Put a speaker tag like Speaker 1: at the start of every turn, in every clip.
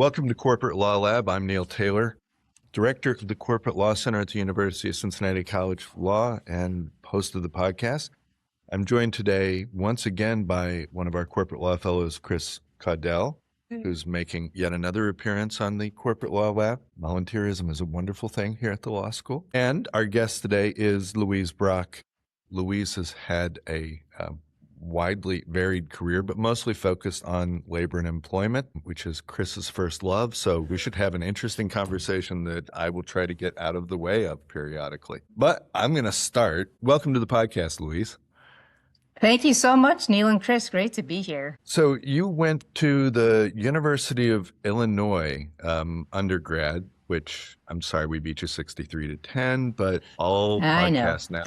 Speaker 1: Welcome to Corporate Law Lab. I'm Neil Taylor, Director of the Corporate Law Center at the University of Cincinnati College of Law and host of the podcast. I'm joined today once again by one of our corporate law fellows, Chris Caudell, who's making yet another appearance on the Corporate Law Lab. Volunteerism is a wonderful thing here at the law school. And our guest today is Louise Brock. Louise has had a widely varied career, but mostly focused on labor and employment, which is Chris's first love. So we should have an interesting conversation that I will try to get out of the way of periodically. But I'm going to start. Welcome to the podcast, Louise.
Speaker 2: Thank you so much, Neil and Chris. Great to be here.
Speaker 1: So you went to the University of Illinois undergrad, which I'm sorry we beat you 63-10, but all podcasts now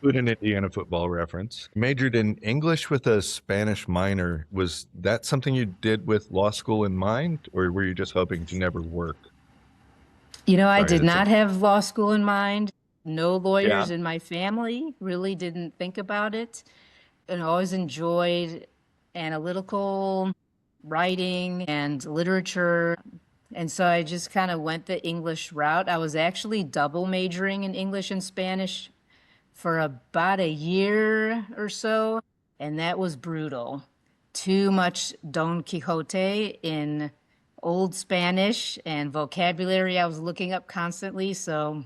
Speaker 1: include an Indiana football reference. Majored in English with a Spanish minor. Was that something you did with law school in mind, or were you just hoping to never work?
Speaker 2: You know, I did not have law school in mind. No lawyers in my family, really didn't think about it. And always enjoyed analytical writing and literature. And so I just kind of went the English route. I was actually double majoring in English and Spanish for about a year or so, and that was brutal. Too much Don Quixote in Old Spanish and vocabulary I was looking up constantly, so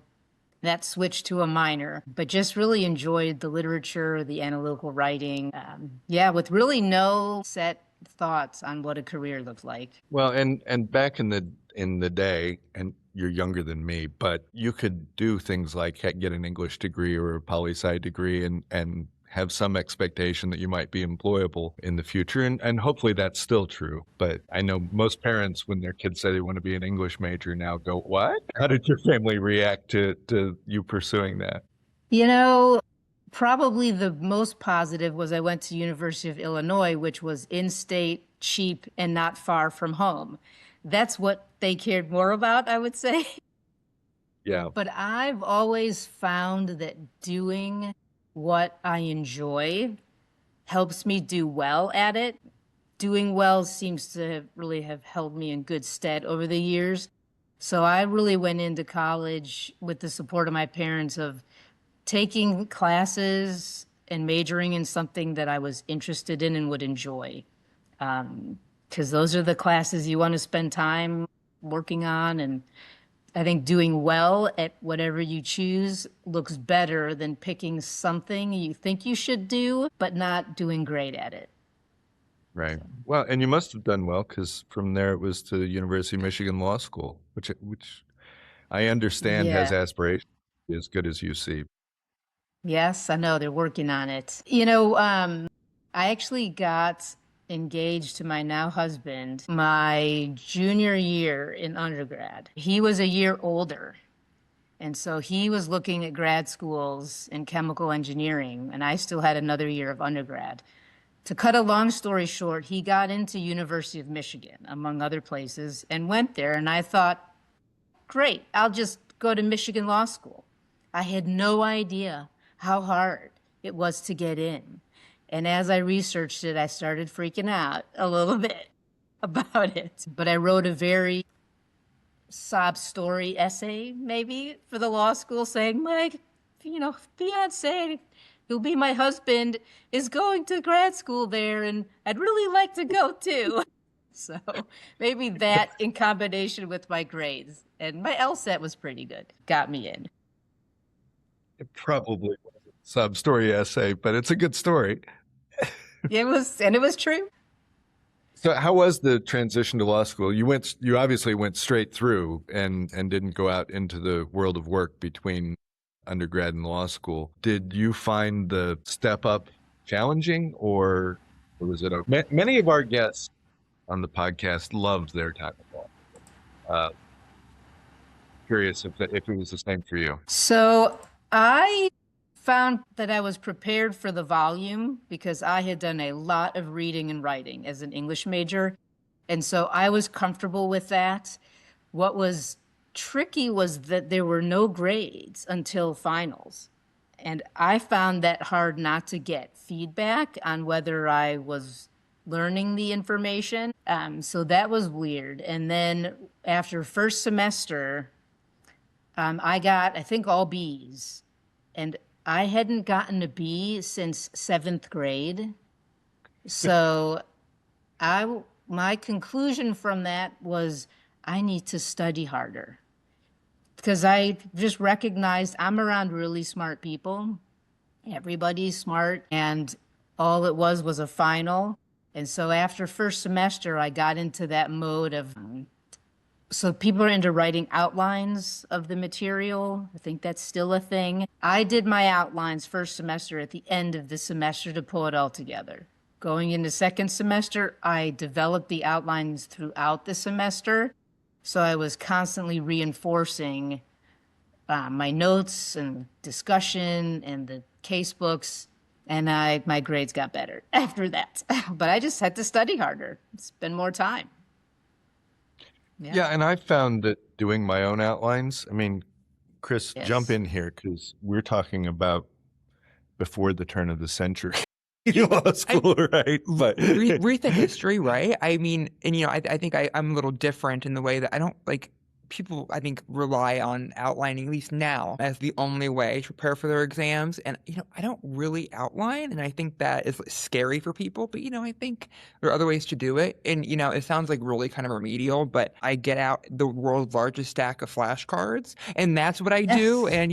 Speaker 2: that switched to a minor, but just really enjoyed the literature, the analytical writing. With really no set thoughts on what a career looked like.
Speaker 1: Well, and back in the day, and you're younger than me, but you could do things like get an English degree or a poli-sci degree and have some expectation that you might be employable in the future. And hopefully that's still true. But I know most parents, when their kids say they want to be an English major now, go, what? How did your family react to you pursuing that?
Speaker 2: You know, probably the most positive was I went to University of Illinois, which was in-state, cheap, and not far from home. That's what they cared more about, I would say.
Speaker 1: Yeah.
Speaker 2: But I've always found that doing what I enjoy helps me do well at it. Doing well seems to really have held me in good stead over the years. So I really went into college with the support of my parents of taking classes and majoring in something that I was interested in and would enjoy. Because those are the classes you want to spend time working on. And I think doing well at whatever you choose looks better than picking something you think you should do, but not doing great at it.
Speaker 1: Right. Well, and you must have done well, because from there it was to the University of Michigan Law School, which I understand has aspirations as good as UC.
Speaker 2: Yes, I know they're working on it. You know, I actually got engaged to my now husband my junior year in undergrad. He was a year older, and so he was looking at grad schools in chemical engineering, and I still had another year of undergrad. To cut a long story short, he got into University of Michigan, among other places, and went there, and I thought, great, I'll just go to Michigan Law School. I had no idea how hard it was to get in. And as I researched it, I started freaking out a little bit about it. But I wrote a very sob story essay, maybe, for the law school saying, my, fiance, who'll be my husband, is going to grad school there, and I'd really like to go too. So maybe that in combination with my grades. And my LSAT was pretty good, got me in.
Speaker 1: It probably was a sub-story essay, but it's a good story.
Speaker 2: It was true.
Speaker 1: So how was the transition to law school? You obviously went straight through and didn't go out into the world of work between undergrad and law school. Did you find the step up challenging, or was it okay? Many of our guests on the podcast loved their time at law. Curious if it was the same for you.
Speaker 2: So I found that I was prepared for the volume because I had done a lot of reading and writing as an English major. And so I was comfortable with that. What was tricky was that there were no grades until finals. And I found that hard not to get feedback on whether I was learning the information. So that was weird. And then after first semester, I got, I think, all B's. And I hadn't gotten a B since seventh grade. So my conclusion from that was I need to study harder because I just recognized I'm around really smart people. Everybody's smart, and all it was a final. And so after first semester, I got into that mode of, so people are into writing outlines of the material. I think that's still a thing. I did my outlines first semester at the end of the semester to pull it all together. Going into second semester, I developed the outlines throughout the semester. So I was constantly reinforcing my notes and discussion and the case books, and my grades got better after that. But I just had to study harder, spend more time.
Speaker 1: Yeah, and I found that doing my own outlines, I mean, Chris, jump
Speaker 2: Yes.
Speaker 1: in here because we're talking about before the turn of the century law school, right? But
Speaker 3: Rethink history, right? I mean, and I think I'm a little different in the way that I don't like people, I think, rely on outlining, at least now, as the only way to prepare for their exams. And, I don't really outline. And I think that is scary for people. But, I think there are other ways to do it. And, it sounds like really kind of remedial, but I get out the world's largest stack of flashcards. And that's what I do.
Speaker 2: Yes.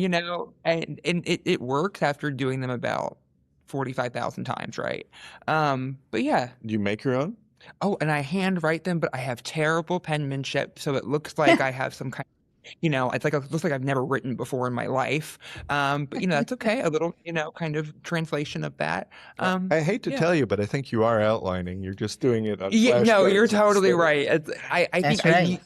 Speaker 3: And, and it works after doing them about 45,000 times, right? But yeah.
Speaker 1: Do you make your own?
Speaker 3: Oh, and I handwrite them, but I have terrible penmanship, so it looks like I have some kind it looks like I've never written before in my life. But that's okay. A little, kind of translation of that.
Speaker 1: I hate to
Speaker 3: Yeah.
Speaker 1: tell you, but I think you are outlining. You're just doing it on
Speaker 3: Yeah, no, you're
Speaker 1: flashcards
Speaker 3: totally
Speaker 1: instead.
Speaker 3: right. I
Speaker 2: That's
Speaker 3: think
Speaker 2: right.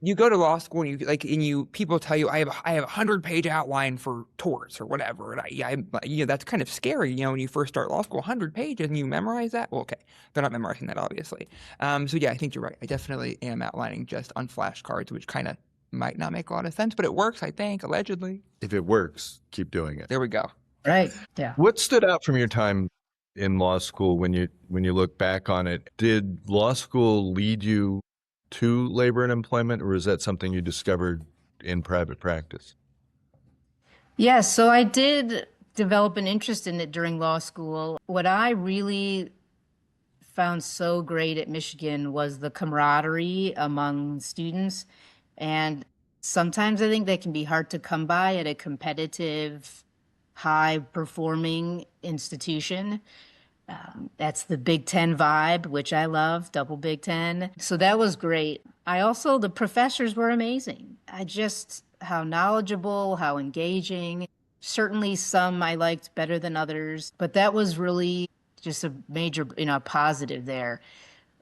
Speaker 3: you go to law school and people tell you I have a 100-page outline for torts or whatever, and that's kind of scary, when you first start law school, 100 pages and you memorize that. Well, okay, they're not memorizing that obviously. So yeah, I think you're right. I definitely am outlining just on flashcards, which kind of might not make a lot of sense, but it works. I think allegedly.
Speaker 1: If it works, keep doing it.
Speaker 3: There we go.
Speaker 2: Right. Yeah.
Speaker 1: What stood out from your time in law school when you look back on it? Did law school lead you to labor and employment, or is that something you discovered in private practice?
Speaker 2: Yeah, so I did develop an interest in it during law school. What I really found so great at Michigan was the camaraderie among students. And sometimes I think that can be hard to come by at a competitive, high performing institution. That's the Big Ten vibe, which I love, double Big Ten. So that was great. The professors were amazing. How knowledgeable, how engaging. Certainly some I liked better than others, but that was really just a major, positive there.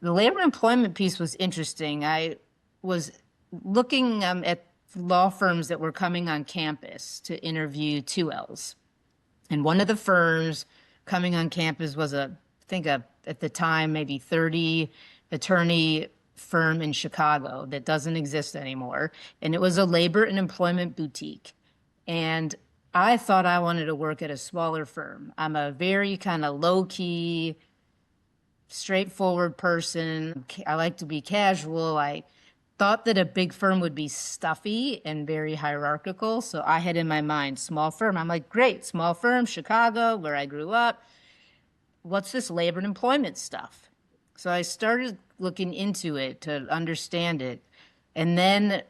Speaker 2: The labor employment piece was interesting. I was looking at law firms that were coming on campus to interview 2Ls. And one of the firms coming on campus was at the time, maybe 30 attorney firm in Chicago that doesn't exist anymore. And it was a labor and employment boutique. And I thought I wanted to work at a smaller firm. I'm a very kind of low key, straightforward person. I like to be casual. I thought that a big firm would be stuffy and very hierarchical. So I had in my mind, small firm. I'm like, great, small firm, Chicago, where I grew up. What's this labor and employment stuff? So I started looking into it to understand it. And then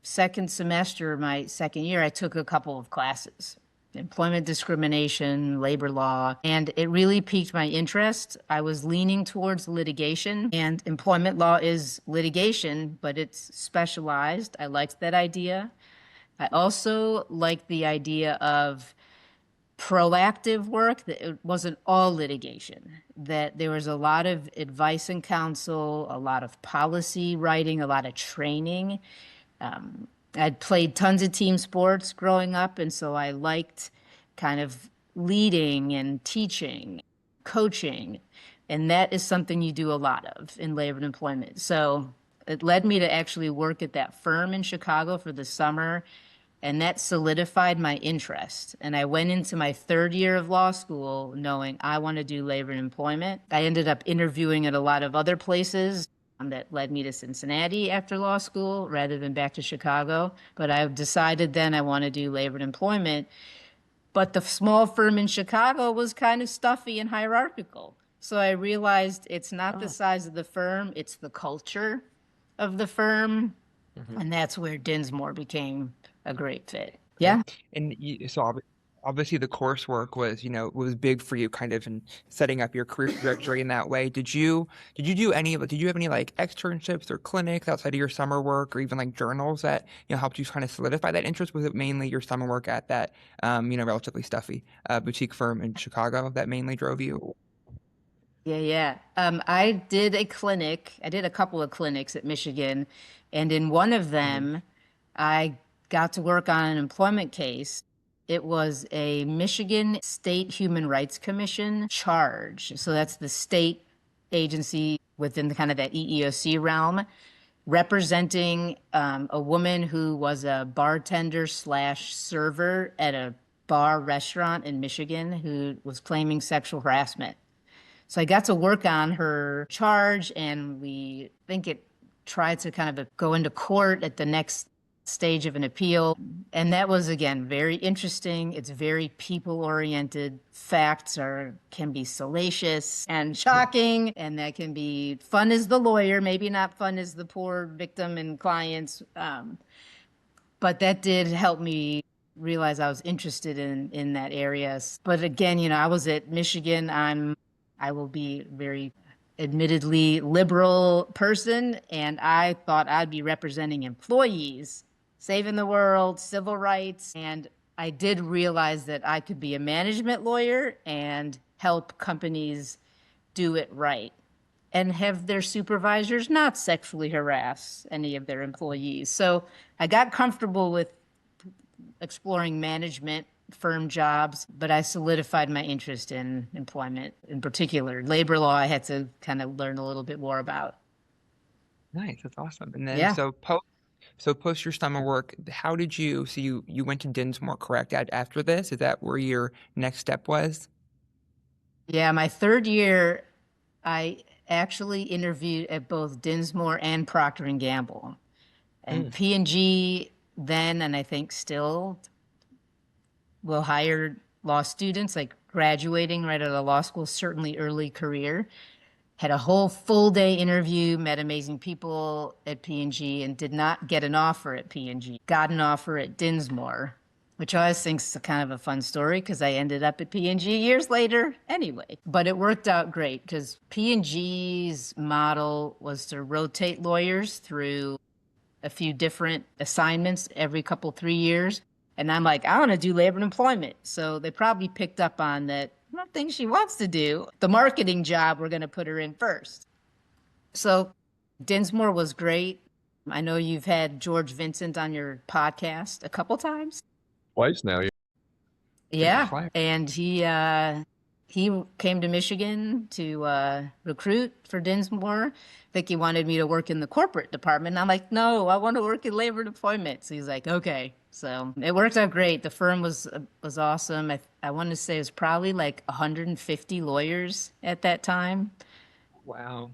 Speaker 2: second semester, my second year, I took a couple of classes. Employment discrimination, labor law, and it really piqued my interest. I was leaning towards litigation, and employment law is litigation, but it's specialized. I liked that idea. I also liked the idea of proactive work, that it wasn't all litigation, that there was a lot of advice and counsel, a lot of policy writing, a lot of training. I'd played tons of team sports growing up, and so I liked kind of leading and teaching, coaching, and that is something you do a lot of in labor and employment. So it led me to actually work at that firm in Chicago for the summer, and that solidified my interest. And I went into my third year of law school knowing I want to do labor and employment. I ended up interviewing at a lot of other places. that led me to Cincinnati after law school rather than back to Chicago. But I decided then I want to do labor and employment. But the small firm in Chicago was kind of stuffy and hierarchical. So I realized it's not the size of the firm, it's the culture of the firm. And that's where Dinsmore became a great fit. Yeah.
Speaker 3: And obviously the coursework was, was big for you kind of in setting up your career trajectory in that way. Did you have any like externships or clinics outside of your summer work or even like journals that, helped you kind of solidify that interest? Was it mainly your summer work at that, relatively stuffy boutique firm in Chicago that mainly drove you?
Speaker 2: Yeah. I did a clinic. I did a couple of clinics at Michigan, and in one of them, I got to work on an employment case. It was a Michigan State Human Rights Commission charge. So that's the state agency within the kind of that EEOC realm, representing a woman who was a bartender slash server at a bar restaurant in Michigan who was claiming sexual harassment. So I got to work on her charge, and we think it tried to kind of go into court at the next stage of an appeal. And that was, again, very interesting. It's very people-oriented. Facts can be salacious and shocking, and that can be fun as the lawyer, maybe not fun as the poor victim and clients. But that did help me realize I was interested in that area. But again, I was at Michigan. I will be very admittedly liberal person, and I thought I'd be representing employees, saving the world, civil rights, and I did realize that I could be a management lawyer and help companies do it right and have their supervisors not sexually harass any of their employees. So I got comfortable with exploring management firm jobs, but I solidified my interest in employment, in particular labor law. I had to kind of learn a little bit more about.
Speaker 3: Nice, that's awesome. And then
Speaker 2: Yeah.
Speaker 3: so post your summer work, how did you went to Dinsmore, correct? After this, is that where your next step was?
Speaker 2: Yeah, my third year, I actually interviewed at both Dinsmore and Procter and Gamble. And P&G then, and I think still, will hire law students like graduating right out of law school, certainly early career. Had a whole full day interview, met amazing people at P&G, and did not get an offer at P&G. Got an offer at Dinsmore, which I always think is kind of a fun story because I ended up at P&G years later anyway. But it worked out great because P&G's model was to rotate lawyers through a few different assignments every couple, 3 years. And I'm like, I want to do labor and employment. So they probably picked up on that. One thing she wants to do, the marketing job, we're going to put her in first. So Dinsmore was great. I know you've had George Vincent on your podcast a couple times.
Speaker 1: Twice now.
Speaker 2: Yeah. And he came to Michigan to recruit for Dinsmore. I think he wanted me to work in the corporate department. And I'm like, no, I want to work in labor and employment. So he's like, okay. So it worked out great. The firm was awesome. I want to say it was probably like 150 lawyers at that time.
Speaker 3: Wow.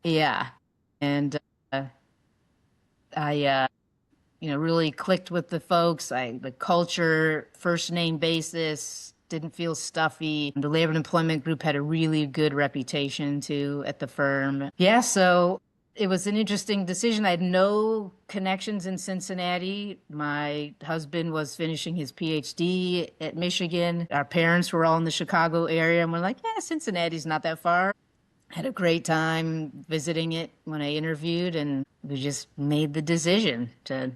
Speaker 2: Yeah. And I really clicked with the folks. The culture, first name basis, didn't feel stuffy. The labor and employment group had a really good reputation too at the firm. Yeah, so it was an interesting decision. I had no connections in Cincinnati. My husband was finishing his PhD at Michigan. Our parents were all in the Chicago area, and we're like, yeah, Cincinnati's not that far. Had a great time visiting it when I interviewed, and we just made the decision to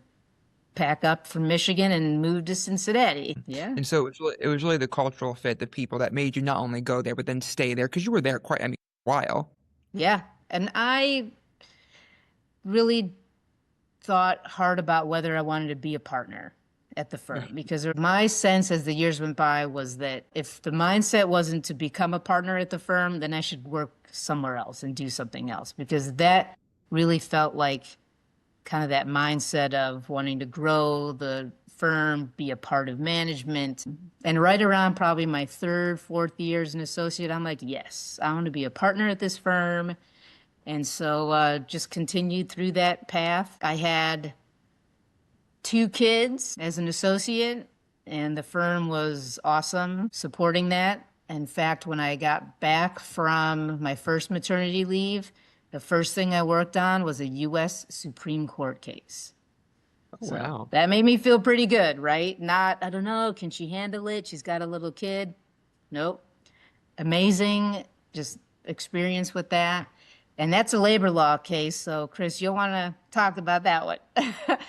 Speaker 2: pack up from Michigan and move to Cincinnati. Yeah.
Speaker 3: And so it was really the cultural fit, the people that made you not only go there, but then stay there because you were there quite, a while.
Speaker 2: Yeah. And I really thought hard about whether I wanted to be a partner at the firm because my sense as the years went by was that if the mindset wasn't to become a partner at the firm, then I should work somewhere else and do something else because that really felt like kind of that mindset of wanting to grow the firm, be a part of management. And right around probably my third, fourth year as an associate, I'm like, yes, I want to be a partner at this firm And so just continued through that path. I had 2 kids as an associate, and the firm was awesome supporting that. In fact, when I got back from my first maternity leave, the first thing I worked on was a U.S. Supreme Court case. So
Speaker 3: Wow.
Speaker 2: that made me feel pretty good, right? Not, I don't know, can she handle it? She's got a little kid. Nope. Amazing, just experience with that. And that's a labor law case. So, Chris, you'll want to talk about that one. But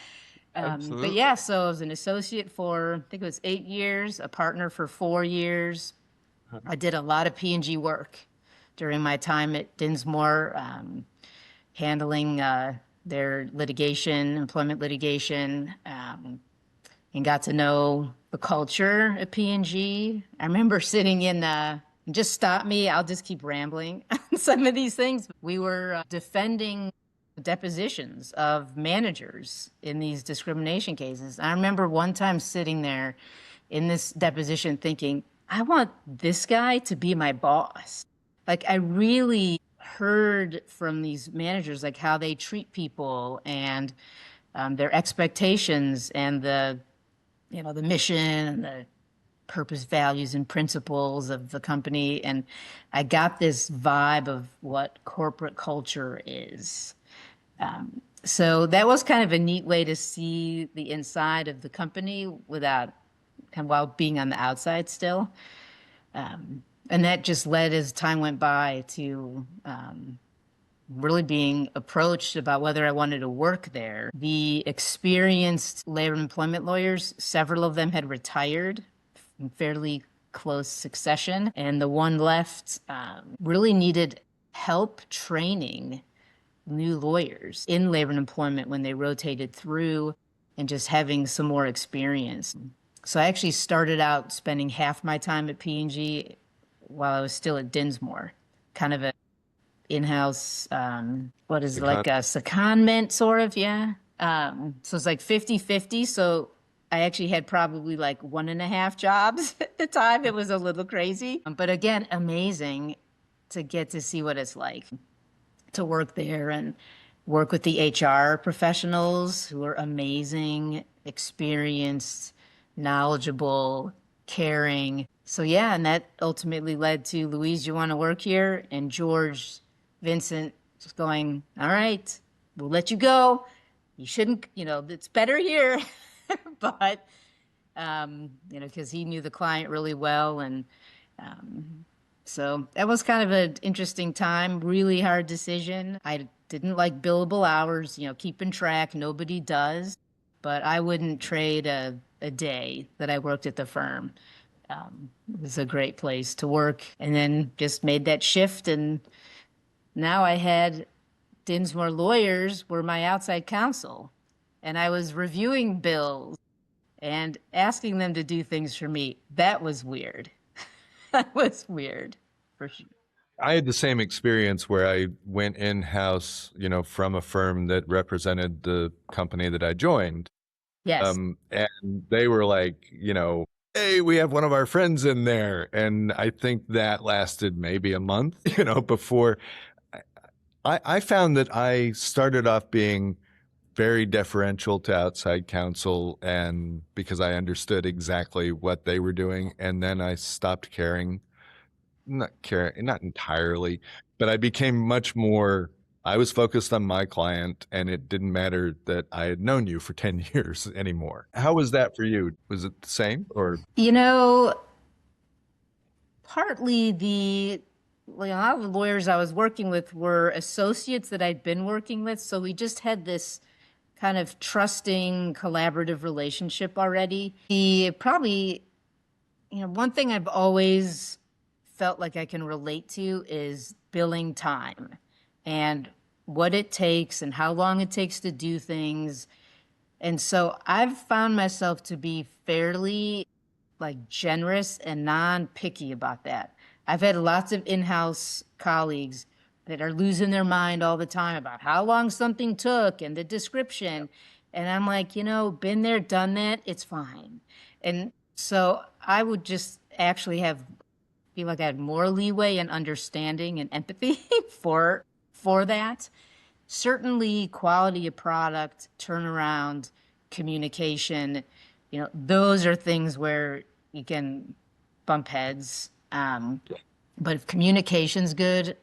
Speaker 3: Absolutely.
Speaker 2: yeah, so I was an associate for, I think it was 8 years, a partner for 4 years. I did a lot of P&G work during my time at Dinsmore, handling their litigation, employment litigation, and got to know the culture at P&G. I remember sitting in just stop me, I'll just keep rambling on some of these things. We were defending depositions of managers in these discrimination cases. I remember one time sitting there in this deposition thinking, I want this guy to be my boss. Like, I really heard from these managers, like how they treat people and their expectations and the mission and the purpose, values, and principles of the company. And I got this vibe of what corporate culture is. So that was kind of a neat way to see the inside of the company without, kind of while being on the outside still. And that just led, as time went by, to really being approached about whether I wanted to work there. The experienced labor and employment lawyers, several of them had retired in fairly close succession, and the one left really needed help training new lawyers in labor and employment when they rotated through and just having some more experience. So I actually started out spending half my time at P&G while I was still at Dinsmore, kind of a in-house, what is it, like a secondment sort of, yeah. So it's like 50-50. So I actually had probably like 1.5 jobs at the time. It was a little crazy, but again, amazing to get to see what it's like to work there and work with the HR professionals who are amazing, experienced, knowledgeable, caring. So yeah, and that ultimately led to Louise, you want to work here? And George Vincent just going, all right, we'll let you go. You shouldn't, it's better here. But, because he knew the client really well. And so that was kind of an interesting time, really hard decision. I didn't like billable hours, keeping track. Nobody does. But I wouldn't trade a day that I worked at the firm. It was a great place to work. And then just made that shift. And now I had Dinsmore lawyers were my outside counsel. And I was reviewing bills and asking them to do things for me. That was weird. That was weird, for sure.
Speaker 1: I had the same experience where I went in-house, from a firm that represented the company that I joined.
Speaker 2: Yes.
Speaker 1: And they were like, hey, we have one of our friends in there. And I think that lasted maybe a month, before I found that I started off being very deferential to outside counsel, and because I understood exactly what they were doing. And then I stopped caring, not entirely, but I became much more, I was focused on my client, and it didn't matter that I had known you for 10 years anymore. How was that for you? Was it the same or?
Speaker 2: Partly a lot of the lawyers I was working with were associates that I'd been working with. So we just had this kind of trusting, collaborative relationship already. One thing I've always felt like I can relate to is billing time and what it takes and how long it takes to do things. And so I've found myself to be fairly generous and non-picky about that. I've had lots of in-house colleagues that are losing their mind all the time about how long something took and the description. And I'm like, been there, done that, it's fine. And so I would just actually feel like I had more leeway and understanding and empathy for for that. Certainly quality of product, turnaround, communication, those are things where you can bump heads. But if communication's good,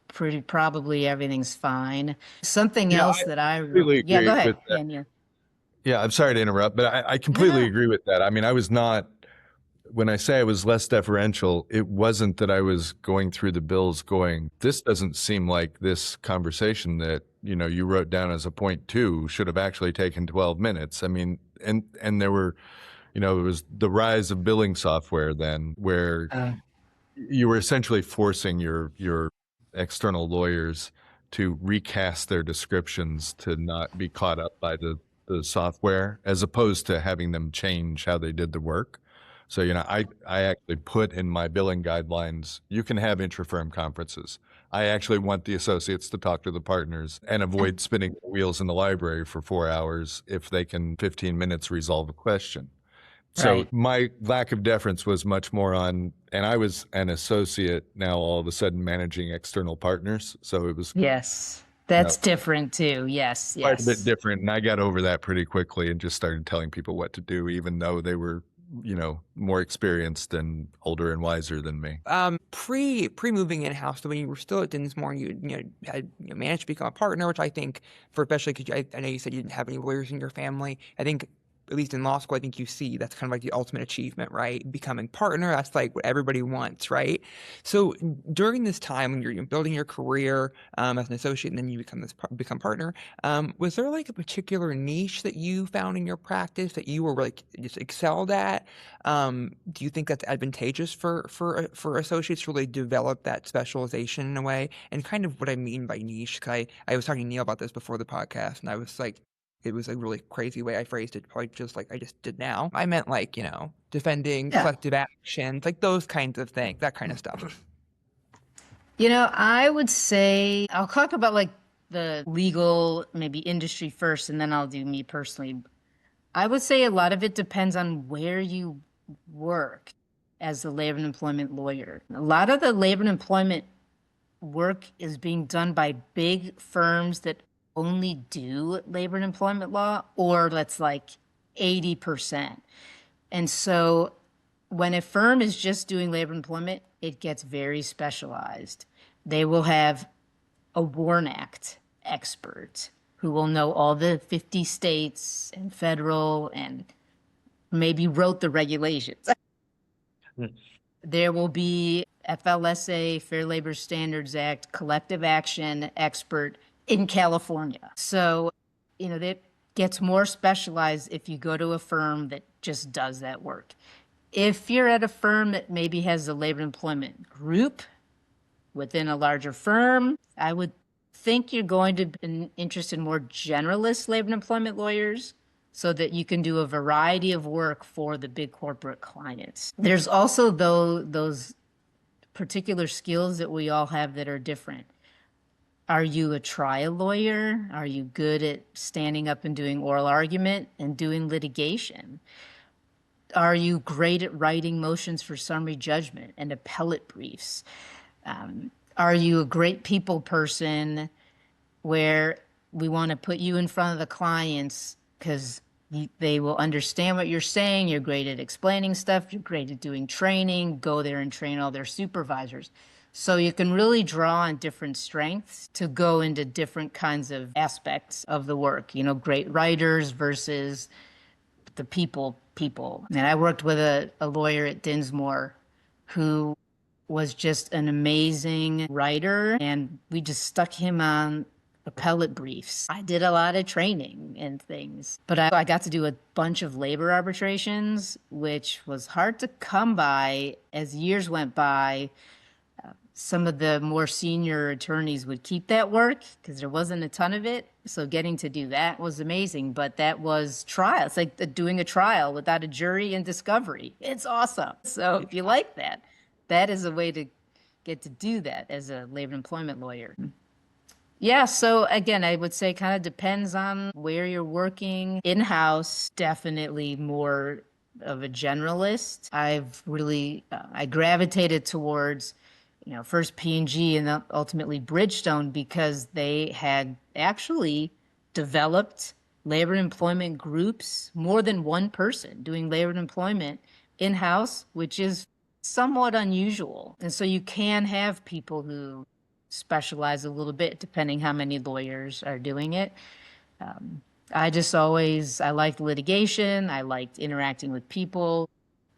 Speaker 2: pretty probably everything's fine. Something
Speaker 1: Yeah,
Speaker 2: else
Speaker 1: I
Speaker 2: that
Speaker 1: completely
Speaker 2: yeah,
Speaker 1: agree
Speaker 2: go ahead.
Speaker 1: with that. Yeah, I'm sorry to interrupt, but I completely
Speaker 2: No.
Speaker 1: agree with that. I mean, I was not, when I say I was less deferential, it wasn't that I was going through the bills going, this doesn't seem like this conversation that, you wrote down as a point two should have actually taken 12 minutes. I mean, and there were, it was the rise of billing software then where you were essentially forcing your external lawyers to recast their descriptions to not be caught up by the software, as opposed to having them change how they did the work. So, I actually put in my billing guidelines, you can have intra-firm conferences. I actually want the associates to talk to the partners and avoid spinning wheels in the library for 4 hours if they can 15 minutes resolve a question. So
Speaker 2: Right.
Speaker 1: my lack of deference was much more on, and I was an associate now all of a sudden managing external partners. So it was,
Speaker 2: Yes.
Speaker 1: you
Speaker 2: That's
Speaker 1: know,
Speaker 2: different too. Yes.
Speaker 1: quite a bit
Speaker 2: Yes.
Speaker 1: different. And I got over that pretty quickly and just started telling people what to do, even though they were, more experienced and older and wiser than me.
Speaker 3: Pre moving in house, so when you were still at Dinsmore, you had managed to become a partner, which I think, for especially because I know you said you didn't have any lawyers in your family. I think, at least in law school, I think you see that's kind of like the ultimate achievement, right? Becoming partner, that's like what everybody wants, right? So during this time when you're building your career as an associate, and then you become partner, was there like a particular niche that you found in your practice that you were like just excelled at? Do you think that's advantageous for associates to really develop that specialization in a way? And kind of what I mean by niche, because I was talking to Neil about this before the podcast, and I was like, it was a really crazy way I phrased it, probably just like I just did now. I meant like, defending
Speaker 2: Yeah.
Speaker 3: collective actions, like those kinds of things, that kind of stuff.
Speaker 2: I would say I'll talk about like the legal, maybe industry first, and then I'll do me personally. I would say a lot of it depends on where you work as a labor and employment lawyer. A lot of the labor and employment work is being done by big firms that only do labor and employment law, or that's like 80%. And so when a firm is just doing labor and employment, it gets very specialized. They will have a WARN Act expert who will know all the 50 states and federal and maybe wrote the regulations. There will be FLSA, Fair Labor Standards Act, collective action expert in California. So, that gets more specialized if you go to a firm that just does that work. If you're at a firm that maybe has a labor employment group within a larger firm, I would think you're going to be interested in more generalist labor and employment lawyers so that you can do a variety of work for the big corporate clients. There's also those particular skills that we all have that are different. Are you a trial lawyer? Are you good at standing up and doing oral argument and doing litigation? Are you great at writing motions for summary judgment and appellate briefs? Are you a great people person where we want to put you in front of the clients because they will understand what you're saying? You're great at explaining stuff. You're great at doing training. Go there and train all their supervisors. So you can really draw on different strengths to go into different kinds of aspects of the work. Great writers versus the people. And I worked with a lawyer at Dinsmore who was just an amazing writer, and we just stuck him on appellate briefs. I did a lot of training and things, but I got to do a bunch of labor arbitrations, which was hard to come by as years went by. Some of the more senior attorneys would keep that work because there wasn't a ton of it. So getting to do that was amazing, but that was trial. It's like doing a trial without a jury and discovery. It's awesome. So if you like that, that is a way to get to do that as a labor employment lawyer. Yeah, so again, I would say kind of depends on where you're working. In-house, definitely more of a generalist. I gravitated towards first P&G and ultimately Bridgestone, because they had actually developed labor and employment groups, more than one person doing labor and employment in-house, which is somewhat unusual. And so you can have people who specialize a little bit depending how many lawyers are doing it. I liked litigation. I liked interacting with people.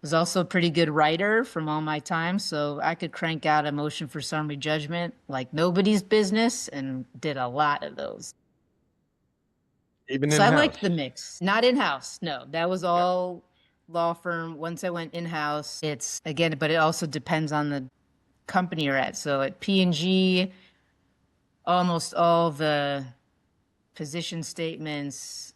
Speaker 2: Was also a pretty good writer from all my time, so I could crank out a motion for summary judgment like nobody's business and did a lot of those.
Speaker 1: Even
Speaker 2: So I
Speaker 1: in-house?
Speaker 2: liked the mix. Not in-house, no. That was all law firm. Once I went in-house, it's, again, but it also depends on the company you're at. So at P&G, almost all the position statements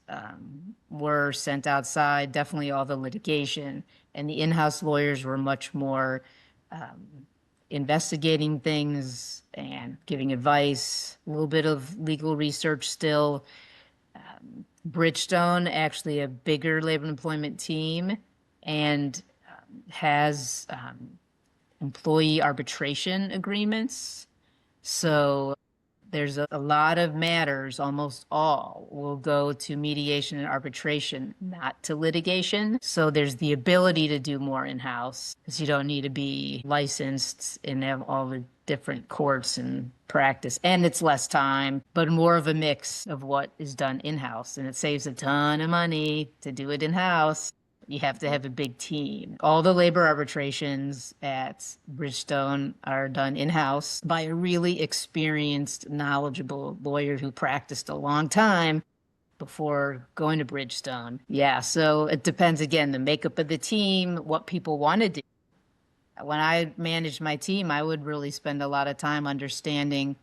Speaker 2: were sent outside, definitely all the litigation. And the in-house lawyers were much more investigating things and giving advice, a little bit of legal research still. Bridgestone, actually a bigger labor and employment team, and has employee arbitration agreements. So there's a lot of matters, almost all will go to mediation and arbitration, not to litigation. So there's the ability to do more in-house because you don't need to be licensed and have all the different courts and practice. And it's less time, but more of a mix of what is done in-house. And it saves a ton of money to do it in-house. You have to have a big team. All the labor arbitrations at Bridgestone are done in-house by a really experienced, knowledgeable lawyer who practiced a long time before going to Bridgestone. Yeah, so it depends, again, the makeup of the team, what people want to do. When I managed my team, I would really spend a lot of time understanding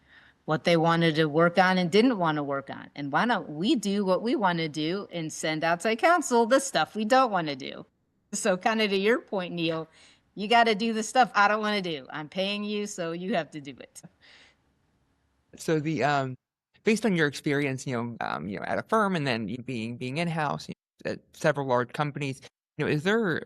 Speaker 2: what they wanted to work on and didn't want to work on. And why don't we do what we want to do and send outside counsel the stuff we don't want to do? So kind of to your point, Neil, you got to do the stuff I don't want to do. I'm paying you, so you have to do it.
Speaker 3: So based on your experience, at a firm and then being in-house at several large companies, is there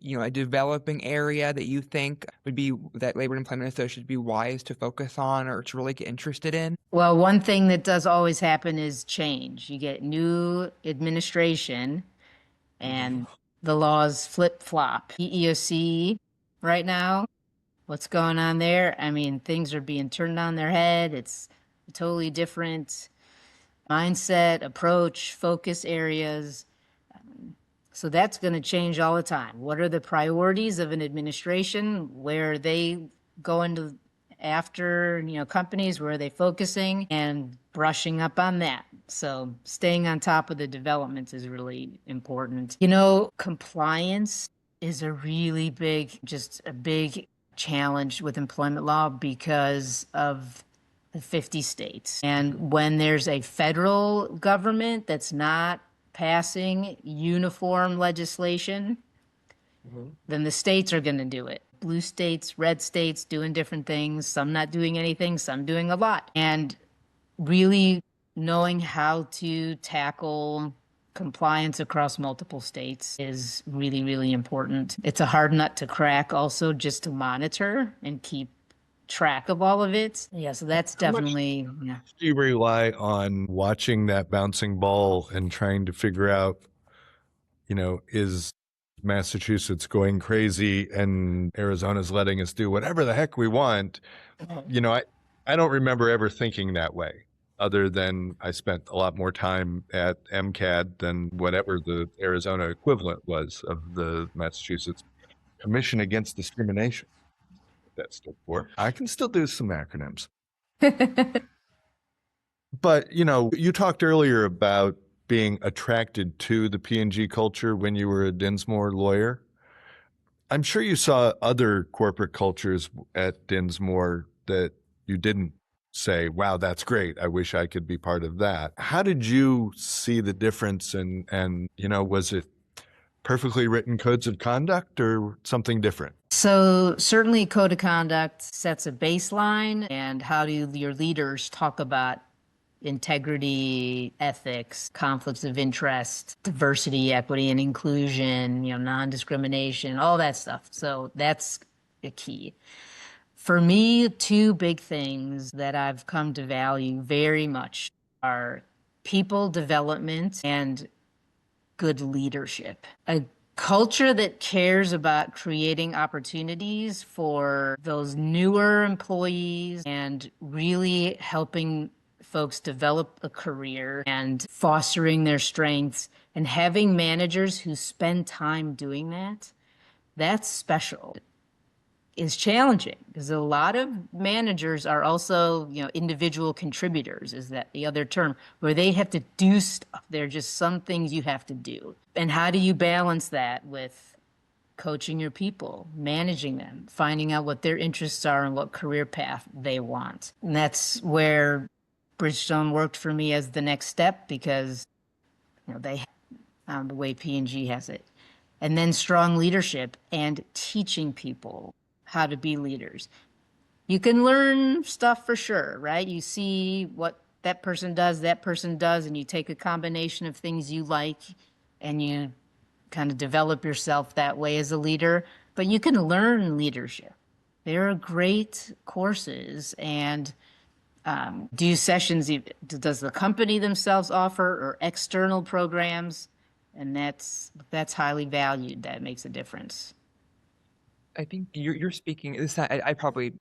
Speaker 3: a developing area that you think would be that labor and employment associates would be wise to focus on or to really get interested in?
Speaker 2: Well, one thing that does always happen is change. You get new administration and the laws flip-flop. EEOC right now, what's going on there? I mean, things are being turned on their head. It's a totally different mindset, approach, focus areas. So that's going to change all the time. What are the priorities of an administration? Where are they going to after, companies? Where are they focusing? And brushing up on that. So staying on top of the developments is really important. Compliance is a really big challenge with employment law because of the 50 states. And when there's a federal government that's not passing uniform legislation, then the states are going to do it. Blue states, red states doing different things, some not doing anything, some doing a lot. And really knowing how to tackle compliance across multiple states is really, really important. It's a hard nut to crack also, just to monitor and keep track of all of it. Yeah, so that's definitely, yeah.
Speaker 1: Do you rely on watching that bouncing ball and trying to figure out, is Massachusetts going crazy and Arizona's letting us do whatever the heck we want? I don't remember ever thinking that way, other than I spent a lot more time at MCAD than whatever the Arizona equivalent was of the Massachusetts Commission Against Discrimination. That stood for. I can still do some acronyms. But, you talked earlier about being attracted to the P&G culture when you were a Dinsmore lawyer. I'm sure you saw other corporate cultures at Dinsmore that you didn't say, wow, that's great. I wish I could be part of that. How did you see the difference? And was it perfectly written codes of conduct or something different?
Speaker 2: So certainly code of conduct sets a baseline, and how do your leaders talk about integrity, ethics, conflicts of interest, diversity, equity, and inclusion, non-discrimination, all that stuff. So that's a key. For me, two big things that I've come to value very much are people development and good leadership. A culture that cares about creating opportunities for those newer employees and really helping folks develop a career and fostering their strengths and having managers who spend time doing that, that's special. Is challenging because a lot of managers are also, individual contributors, is that the other term, where they have to do stuff. There are just some things you have to do. And how do you balance that with coaching your people, managing them, finding out what their interests are and what career path they want? And that's where Bridgestone worked for me as the next step because, they the way P&G has it. And then strong leadership and teaching people how to be leaders. You can learn stuff for sure, right? You see what that person does, and you take a combination of things you like and you kind of develop yourself that way as a leader. But you can learn leadership. There are great courses and do sessions, does the company themselves offer or external programs? And that's highly valued. That makes a difference.
Speaker 3: I think you're speaking this. I probably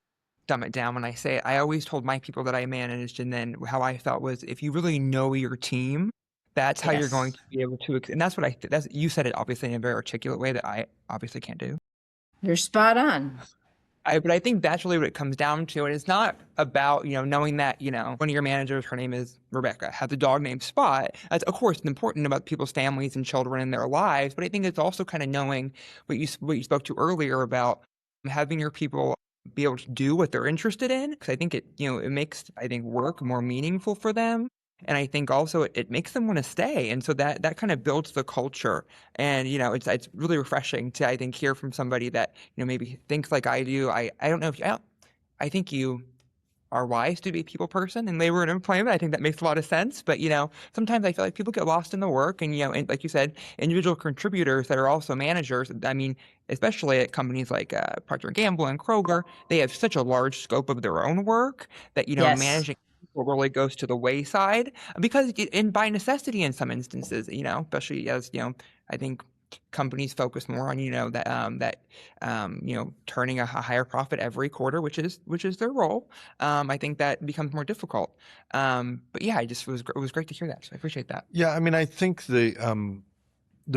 Speaker 3: dumb it down when I say it. I always told my people that I managed, and then how I felt was if you really know your team, that's how you're going
Speaker 2: Yes.
Speaker 3: to be able to. And that's what that's you said it obviously in a very articulate way that I obviously can't do.
Speaker 2: You're spot on.
Speaker 3: But I think that's really what it comes down to. And it's not about, knowing that, one of your managers, her name is Rebecca, has a dog named Spot. That's, of course, important about people's families and children and their lives. But I think it's also kind of knowing what you spoke to earlier about having your people be able to do what they're interested in. Because I think it makes, I think, work more meaningful for them. And I think also it makes them want to stay. And so that kind of builds the culture. And, it's really refreshing to, I think, hear from somebody that, maybe thinks like I do. I don't know if I think you are wise to be a people person in labor and employment. I think that makes a lot of sense. But, sometimes I feel like people get lost in the work and, and like you said, individual contributors that are also managers. I mean, especially at companies like Procter & Gamble and Kroger, they have such a large scope of their own work that,
Speaker 2: Yes.
Speaker 3: managing people really goes to the wayside because and by necessity in some instances, especially as, I think companies focus more on turning a higher profit every quarter, which is their role. I think that becomes more difficult. But yeah, it was great to hear that. So I appreciate that.
Speaker 1: Yeah, I mean, I think the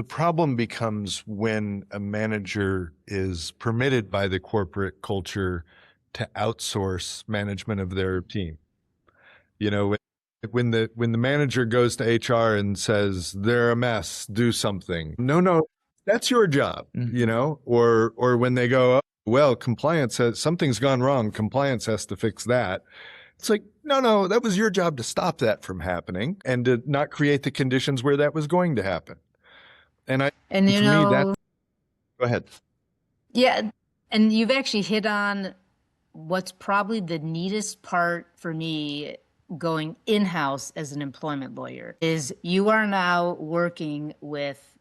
Speaker 1: problem becomes when a manager is permitted by the corporate culture to outsource management of their team. When the manager goes to HR and says they're a mess, do something. No, that's your job. Or when they go, oh, well, compliance says something's gone wrong. Compliance has to fix that. It's like, no, that was your job to stop that from happening and to not create the conditions where that was going to happen. And
Speaker 2: And
Speaker 1: for me, go ahead.
Speaker 2: yeah, and you've actually hit on what's probably the neatest part for me going in-house as an employment lawyer is you are now working with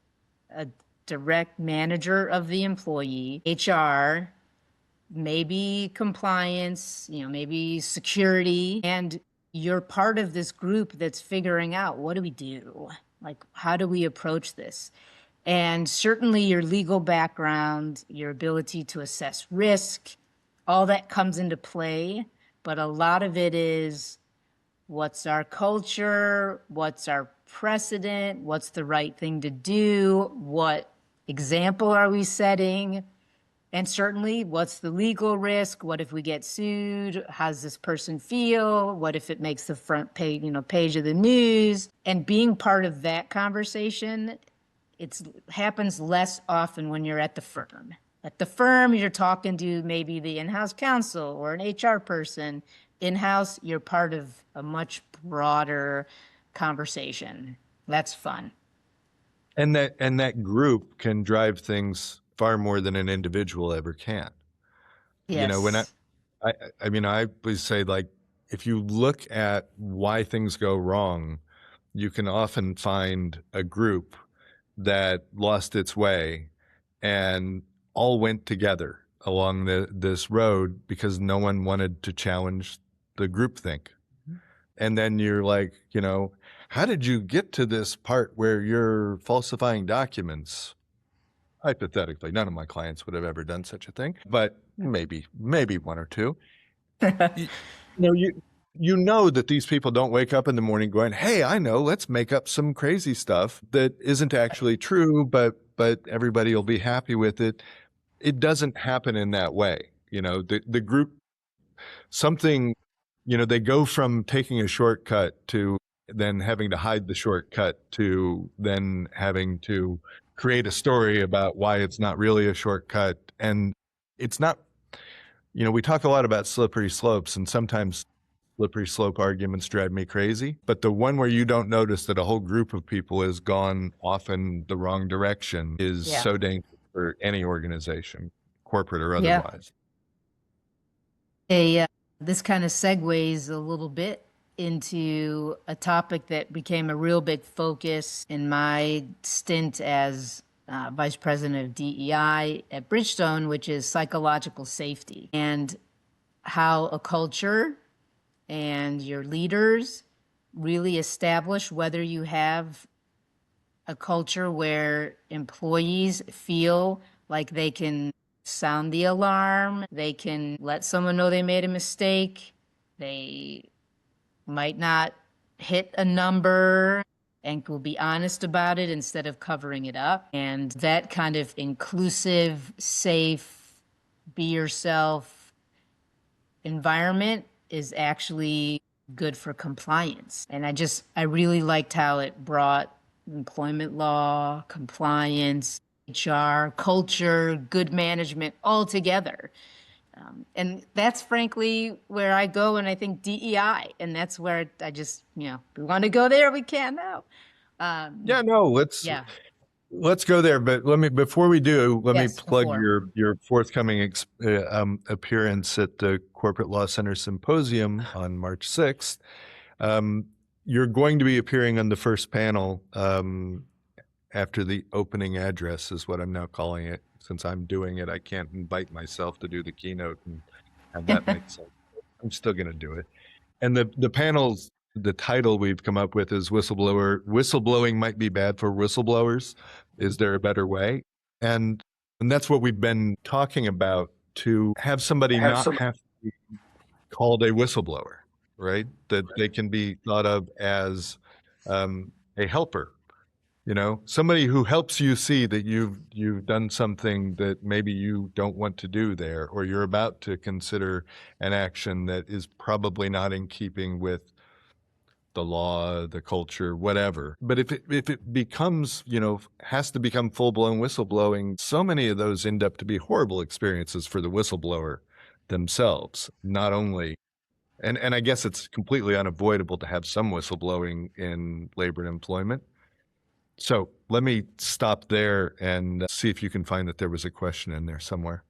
Speaker 2: a direct manager of the employee, HR, maybe compliance, maybe security, and you're part of this group that's figuring out what do we do? Like, how do we approach this? And certainly your legal background, your ability to assess risk, all that comes into play. But a lot of it is what's our culture? What's our precedent? What's the right thing to do? What example are we setting? And certainly, what's the legal risk? What if we get sued? How does this person feel? What if it makes the front page, page of the news? And being part of that conversation, it happens less often when you're at the firm. At the firm, you're talking to maybe the in-house counsel or an HR person. In-house, you're part of a much broader conversation. That's fun.
Speaker 1: And that group can drive things far more than an individual ever can.
Speaker 2: Yes.
Speaker 1: When I mean, I would say, like, if you look at why things go wrong, you can often find a group that lost its way and all went together along this road because no one wanted to challenge the groupthink. And then you're like, how did you get to this part where you're falsifying documents? Hypothetically, none of my clients would have ever done such a thing, but maybe one or two. You know, you know that these people don't wake up in the morning going, "Hey, I know, let's make up some crazy stuff that isn't actually true, but everybody will be happy with it." It doesn't happen in that way. The group, something, they go from taking a shortcut to then having to hide the shortcut to then having to create a story about why it's not really a shortcut. And it's not, we talk a lot about slippery slopes, and sometimes slippery slope arguments drive me crazy. But the one where you don't notice that a whole group of people has gone off in the wrong direction is so dangerous for any organization, corporate or otherwise.
Speaker 2: This kind of segues a little bit into a topic that became a real big focus in my stint as Vice President of DEI at Bridgestone, which is psychological safety, and how a culture and your leaders really establish whether you have a culture where employees feel like they can sound the alarm, they can let someone know they made a mistake, they might not hit a number and will be honest about it instead of covering it up. And that kind of inclusive, safe, be yourself environment is actually good for compliance. And I really liked how it brought employment law, compliance, HR, culture, good management all together. And that's frankly where I go when I think DEI. And that's where I just, we want to go there, we can now.
Speaker 1: Let's go there. But before we do, let me plug
Speaker 2: before.
Speaker 1: your forthcoming appearance at the Corporate Law Center Symposium on March 6th. You're going to be appearing on the first panel after the opening address is what I'm now calling it. Since I'm doing it, I can't invite myself to do the keynote and have that make sense. I'm still going to do it. And the panel's, the title we've come up with is Whistleblowing Might Be Bad for Whistleblowers. Is there a better way? And that's what we've been talking about, to have somebody have to be called a whistleblower, right? That they can be thought of as a helper. Somebody who helps you see that you've done something that maybe you don't want to do there, or you're about to consider an action that is probably not in keeping with the law, the culture, whatever. But if it becomes, has to become full-blown whistleblowing, so many of those end up to be horrible experiences for the whistleblower themselves, not only. And I guess it's completely unavoidable to have some whistleblowing in labor and employment. So let me stop there and see if you can find that there was a question in there somewhere.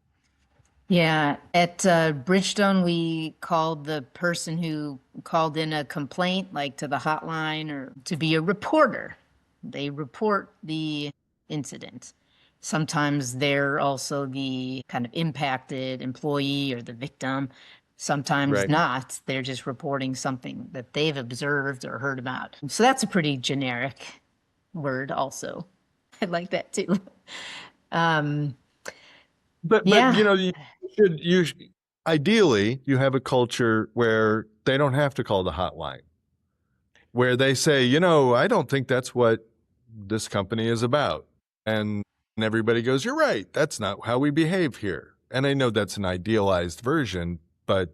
Speaker 2: Yeah, at Bridgestone, we called the person who called in a complaint, like to the hotline, or to be a reporter. They report the incident. Sometimes they're also the kind of impacted employee or the victim. Sometimes not. They're just reporting something that they've observed or heard about. So that's a pretty generic word also. I like that too.
Speaker 1: But you should ideally you have a culture where they don't have to call the hotline, where they say, I don't think that's what this company is about. And everybody goes, you're right. That's not how we behave here. And I know that's an idealized version, but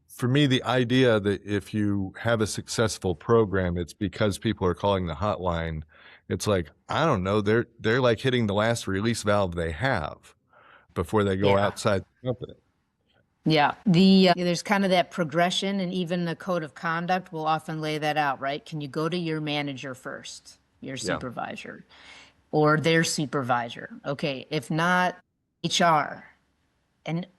Speaker 1: for me, the idea that if you have a successful program, it's because people are calling the hotline. It's like, I don't know, they're like hitting the last release valve they have before they go outside the company.
Speaker 2: Yeah, there's kind of that progression, and even the code of conduct will often lay that out, right? Can you go to your manager first, your supervisor, or their supervisor? Okay, if not, HR,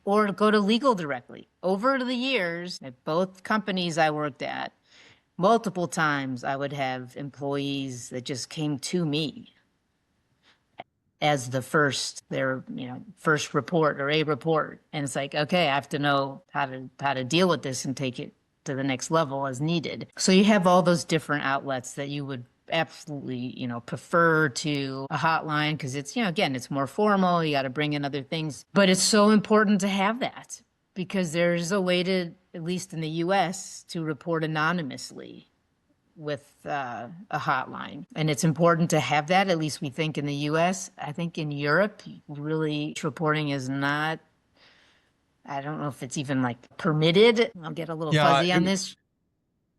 Speaker 2: or go to legal directly. Over the years, at both companies I worked at, multiple times I would have employees that just came to me. as their first report or a report. And it's like, okay, I have to know how to deal with this and take it to the next level as needed. So you have all those different outlets that you would absolutely, prefer to a hotline because it's, again, it's more formal. You got to bring in other things, but it's so important to have that because there's a way to, at least in the US, to report anonymously with a hotline. And it's important to have that, at least we think in the US. I think in Europe, really reporting is not, I don't know if it's even like permitted. I'll get a little fuzzy on this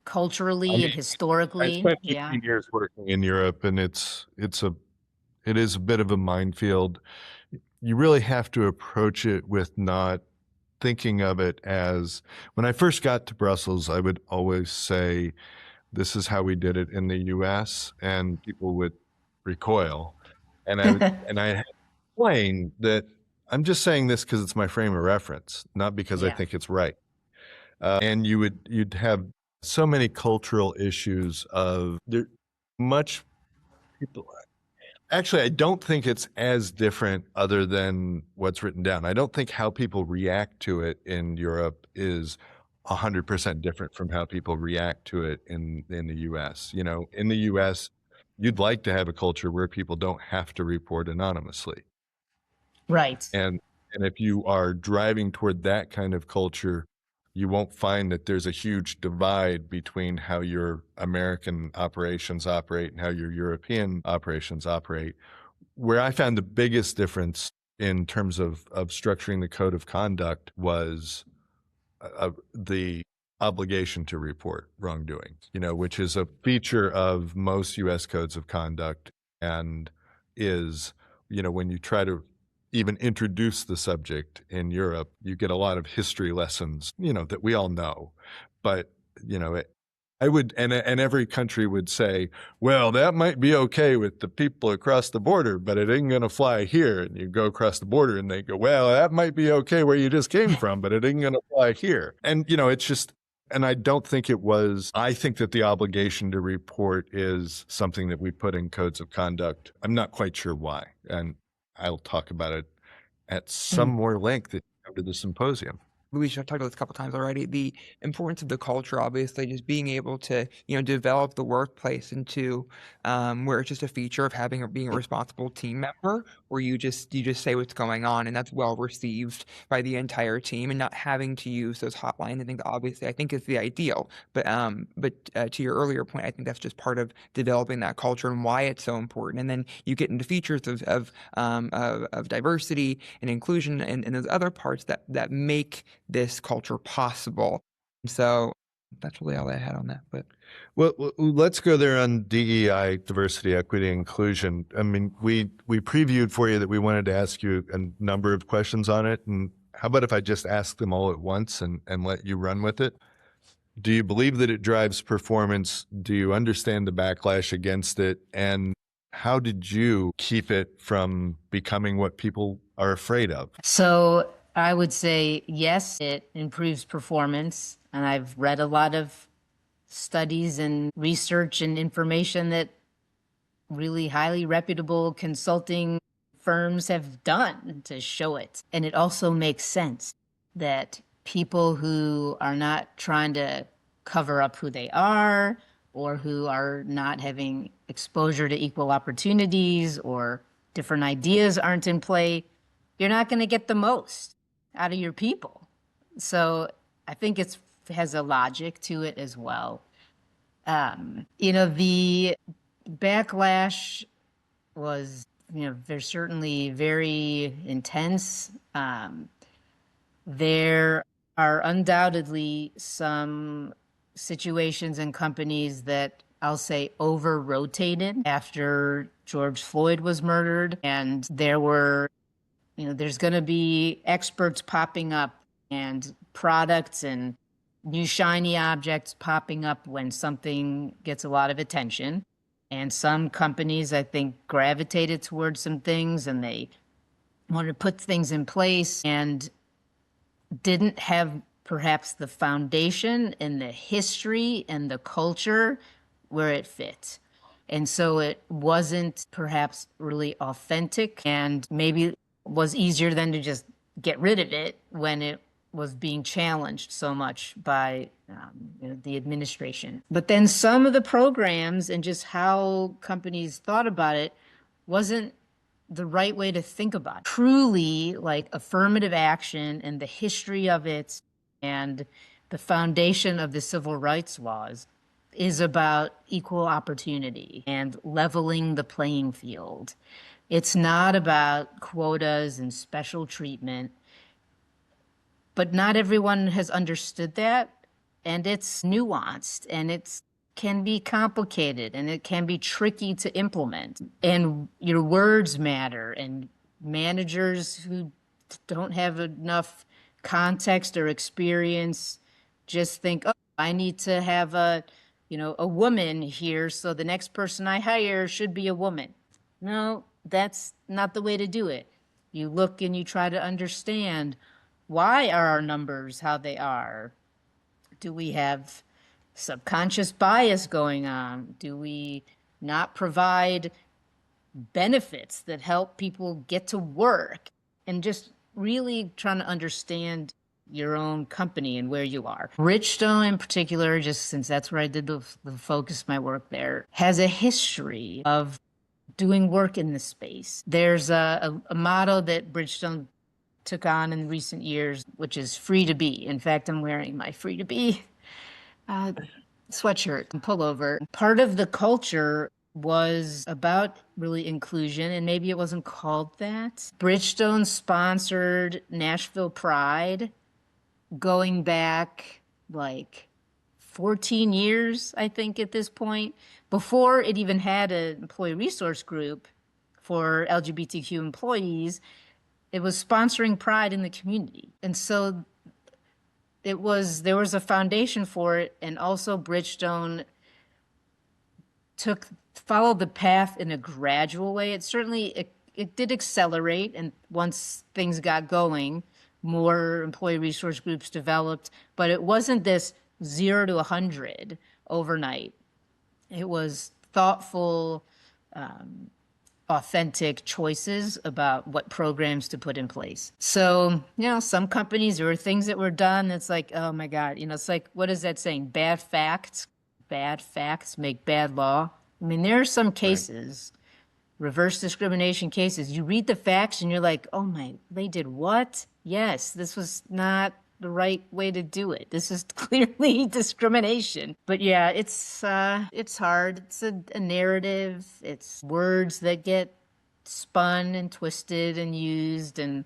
Speaker 2: culturally
Speaker 1: I
Speaker 2: and
Speaker 1: mean, I
Speaker 2: historically.
Speaker 1: spent
Speaker 2: Yeah.
Speaker 1: 15 years working in Europe, and it is a bit of a minefield. You really have to approach it with not thinking of it as, when I first got to Brussels, I would always say, this is how we did it in the US, and people would recoil. And I had explained that I'm just saying this because it's my frame of reference, not because I
Speaker 2: Yeah.
Speaker 1: think it's right. And you'd have so many cultural issues of there much people. Actually, I don't think it's as different other than what's written down. I don't think how people react to it in Europe is 100% different from how people react to it in the US. In the US, you'd like to have a culture where people don't have to report anonymously.
Speaker 2: Right.
Speaker 1: And if you are driving toward that kind of culture, you won't find that there's a huge divide between how your American operations operate and how your European operations operate. Where I found the biggest difference in terms of structuring the code of conduct was the obligation to report wrongdoing, which is a feature of most U.S. codes of conduct and is, when you try to even introduce the subject in Europe, you get a lot of history lessons, that we all know. But, I would, and every country would say, well, that might be okay with the people across the border, but it ain't going to fly here. And you go across the border and they go, well, that might be okay where you just came from, but it ain't going to fly here. And, it's just, and I don't think it was, I think that the obligation to report is something that we put in codes of conduct. I'm not quite sure why. And I'll talk about it at some more length at the symposium.
Speaker 3: Louise, I've talked about this a couple times already. The importance of the culture, obviously, just being able to, develop the workplace into where it's just a feature of having or being a responsible team member, where you just say what's going on, and that's well received by the entire team, and not having to use those hotlines. I think obviously, I think is the ideal. But to your earlier point, I think that's just part of developing that culture and why it's so important. And then you get into features of diversity and inclusion and those other parts that make this culture possible. So that's really all I had on that. But
Speaker 1: well, let's go there on DEI, diversity, equity, inclusion. I mean, we previewed for you that we wanted to ask you a number of questions on it. And how about if I just ask them all at once and let you run with it? Do you believe that it drives performance? Do you understand the backlash against it? And how did you keep it from becoming what people are afraid of?
Speaker 2: So I would say, yes, it improves performance. And I've read a lot of studies and research and information that really highly reputable consulting firms have done to show it. And it also makes sense that people who are not trying to cover up who they are or who are not having exposure to equal opportunities or different ideas aren't in play, you're not going to get the most out of your people. So I think it has a logic to it as well. The backlash was, they're certainly very intense. There are undoubtedly some situations and companies that I'll say over-rotated after George Floyd was murdered. And there were, there's going to be experts popping up and products and new shiny objects popping up when something gets a lot of attention. And some companies, I think, gravitated towards some things and they wanted to put things in place and didn't have perhaps the foundation and the history and the culture where it fits. And so it wasn't perhaps really authentic, and maybe was easier than to just get rid of it when it was being challenged so much by the administration. But then some of the programs and just how companies thought about it wasn't the right way to think about it. Truly, like affirmative action and the history of it and the foundation of the civil rights laws is about equal opportunity and leveling the playing field. It's not about quotas and special treatment. But not everyone has understood that, and it's nuanced, and it can be complicated, and it can be tricky to implement. And your words matter, and managers who don't have enough context or experience just think, oh, I need to have a woman here, so the next person I hire should be a woman. No, that's not the way to do it. You look and you try to understand, why are our numbers how they are? Do we have subconscious bias going on? Do we not provide benefits that help people get to work? And just really trying to understand your own company and where you are. Bridgestone in particular, just since that's where I did the focus of my work there, has a history of doing work in this space. There's a motto that Bridgestone took on in recent years, which is free to be. In fact, I'm wearing my free to be sweatshirt and pullover. Part of the culture was about really inclusion, and maybe it wasn't called that. Bridgestone sponsored Nashville Pride going back like 14 years, I think, at this point, before it even had an employee resource group for LGBTQ employees. It was sponsoring pride in the community. And so there was a foundation for it. And also Bridgestone followed the path in a gradual way. It did accelerate. And once things got going, more employee resource groups developed, but it wasn't this 0 to 100 overnight. It was thoughtful, authentic choices about what programs to put in place. So, some companies, there were things that were done that's like, oh my God, it's like, what is that saying? Bad facts make bad law. I mean, there are some cases, reverse discrimination cases, you read the facts and you're like, oh my, they did what? Yes, this was not the right way to do it. This is clearly discrimination. But yeah, it's hard. It's a narrative. It's words that get spun and twisted and used, and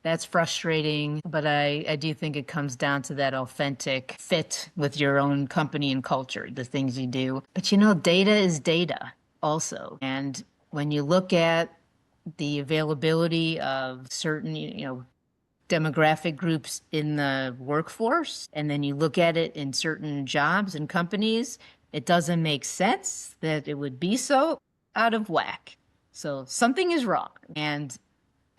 Speaker 2: that's frustrating. But I do think it comes down to that authentic fit with your own company and culture, the things you do. But data is data also. And when you look at the availability of certain, demographic groups in the workforce, and then you look at it in certain jobs and companies, it doesn't make sense that it would be so out of whack. So something is wrong. And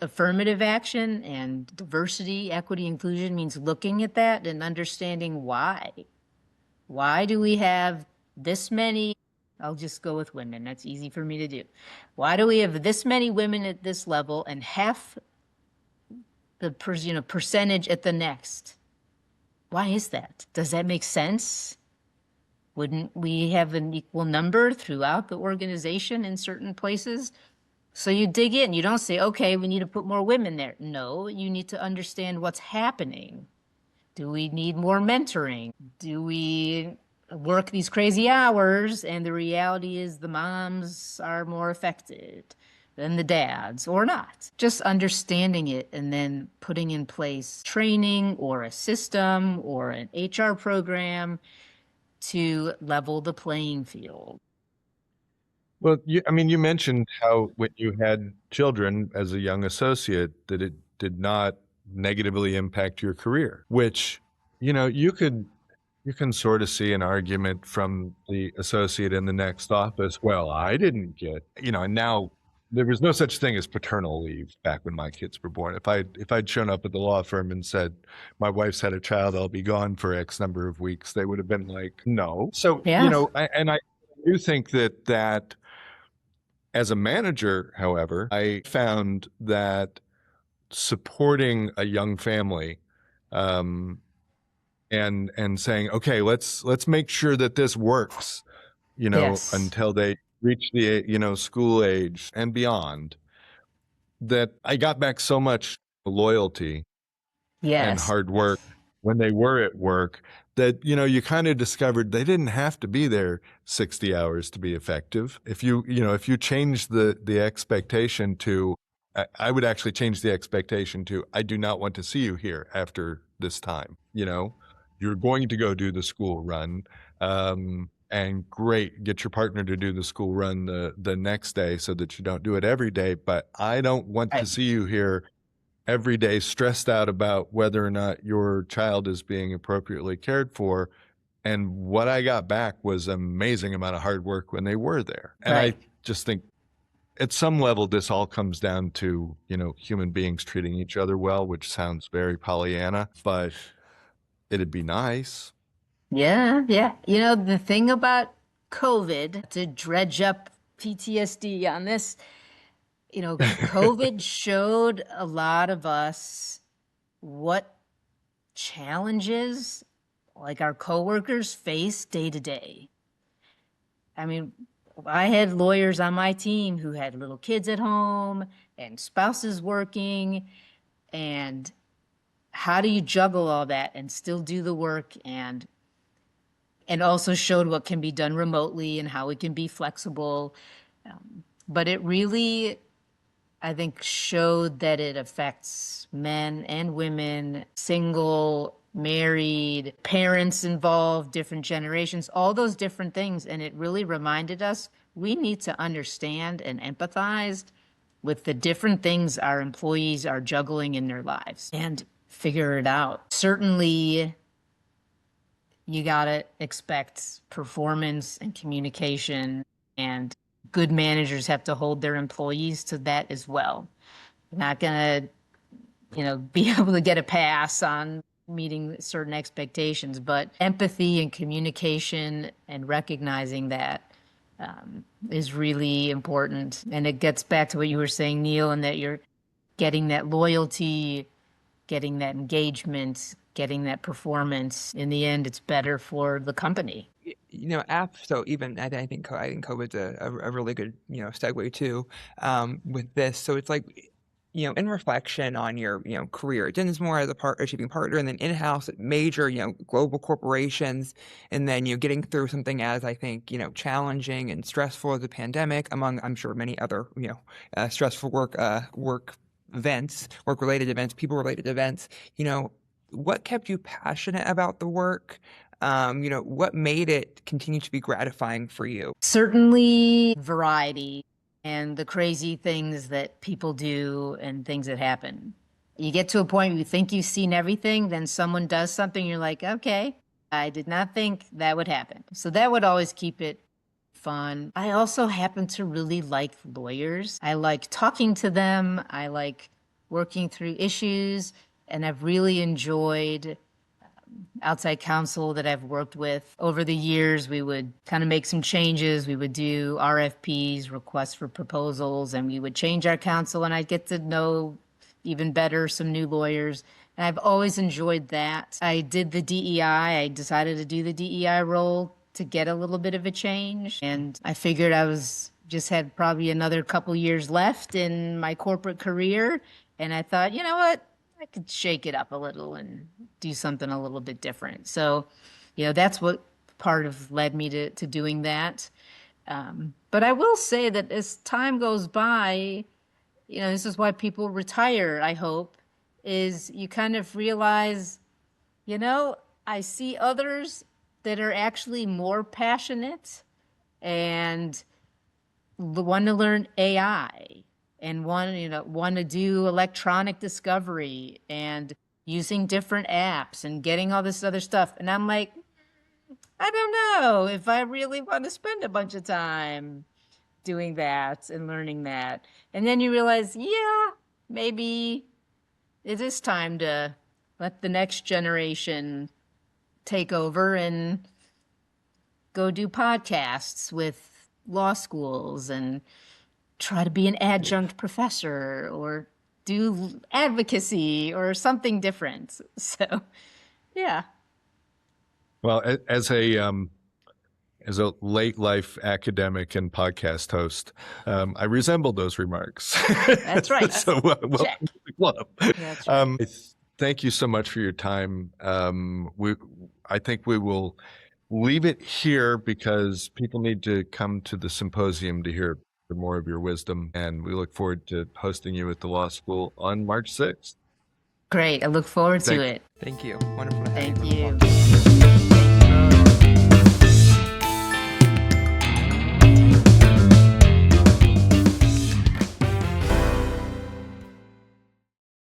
Speaker 2: affirmative action and diversity, equity, inclusion means looking at that and understanding why. Why do we have this many? I'll just go with women. That's easy for me to do. Why do we have this many women at this level and half the percentage at the next? Why is that? Does that make sense? Wouldn't we have an equal number throughout the organization in certain places? So you dig in. You don't say, okay, we need to put more women there. No, you need to understand what's happening. Do we need more mentoring? Do we work these crazy hours and the reality is the moms are more affected than the dads, or not? Just understanding it and then putting in place training or a system or an HR program to level the playing field.
Speaker 1: Well, you mentioned how when you had children as a young associate that it did not negatively impact your career, which, you can sort of see an argument from the associate in the next office. Well, I didn't get, and now there was no such thing as paternal leave back when my kids were born. If I'd shown up at the law firm and said, my wife's had a child, I'll be gone for X number of weeks, they would have been like, no. So,
Speaker 2: Yeah.
Speaker 1: I do think that As a manager, however, I found that supporting a young family, and saying, okay, let's make sure that this works,
Speaker 2: Yes.
Speaker 1: until they reach the, school age and beyond, that I got back so much loyalty and
Speaker 2: Yes.
Speaker 1: hard work when they were at work, that you kind of discovered they didn't have to be there 60 hours to be effective. If you change the expectation to, I would actually change the expectation to, I do not want to see you here after this time. You're going to go do the school run, and great, get your partner to do the school run the next day so that you don't do it every day, but I don't want to
Speaker 2: Right.
Speaker 1: see you here every day stressed out about whether or not your child is being appropriately cared for. And what I got back was an amazing amount of hard work when they were there. And I
Speaker 2: Right.
Speaker 1: just think at some level, this all comes down to, human beings treating each other well, which sounds very Pollyanna, but it'd be nice.
Speaker 2: Yeah. Yeah. The thing about COVID, to dredge up PTSD on this, COVID showed a lot of us what challenges like our coworkers face day to day. I mean, I had lawyers on my team who had little kids at home and spouses working, and how do you juggle all that and still do the work, and also showed what can be done remotely and how it can be flexible. But it really, I think, showed that it affects men and women, single, married, parents involved, different generations, all those different things. And it really reminded us we need to understand and empathize with the different things our employees are juggling in their lives and figure it out. Certainly, you got to expect performance and communication, and good managers have to hold their employees to that as well. You're not going to, be able to get a pass on meeting certain expectations, but empathy and communication and recognizing that is really important. And it gets back to what you were saying, Neil, and that you're getting that loyalty, getting that engagement, getting that performance. In the end, it's better for the company.
Speaker 3: So even I think COVID's a really good segue too, with this. So it's like, in reflection on your career at Dinsmore as a shipping partner, and then in-house at major global corporations, and then getting through something as I think challenging and stressful as a pandemic, among I'm sure many other stressful work events, work-related events, people-related events. What kept you passionate about the work? What made it continue to be gratifying for you?
Speaker 2: Certainly, variety and the crazy things that people do and things that happen. You get to a point where you think you've seen everything, then someone does something, you're like, okay, I did not think that would happen. So that would always keep it fun. I also happen to really like lawyers. I like talking to them. I like working through issues, and I've really enjoyed outside counsel that I've worked with. Over the years, we would kind of make some changes. We would do RFPs, requests for proposals, and we would change our counsel, and I'd get to know even better some new lawyers. And I've always enjoyed that. I did the DEI. I decided to do the DEI role to get a little bit of a change. And I figured I was just had probably another couple years left in my corporate career. And I thought, you know what? I could shake it up a little and do something a little bit different. So, that's what part of led me to doing that. But I will say that as time goes by, this is why people retire, I hope, is you kind of realize, I see others that are actually more passionate and want to learn AI and want to do electronic discovery and using different apps and getting all this other stuff. And I'm like, I don't know if I really want to spend a bunch of time doing that and learning that. And then you realize, yeah, maybe it is time to let the next generation take over and go do podcasts with law schools and try to be an adjunct professor or do advocacy or something different. So, yeah.
Speaker 1: Well, as a late life academic and podcast host, I resemble those remarks.
Speaker 2: That's right.
Speaker 1: So welcome to the club.
Speaker 2: That's right.
Speaker 1: Thank you so much for your time. I think we will leave it here because people need to come to the symposium to hear more of your wisdom. And we look forward to hosting you at the law school on March 6th.
Speaker 2: Great. I look forward to it.
Speaker 3: Thank you. Wonderful to have
Speaker 2: Thank
Speaker 3: you.
Speaker 2: you.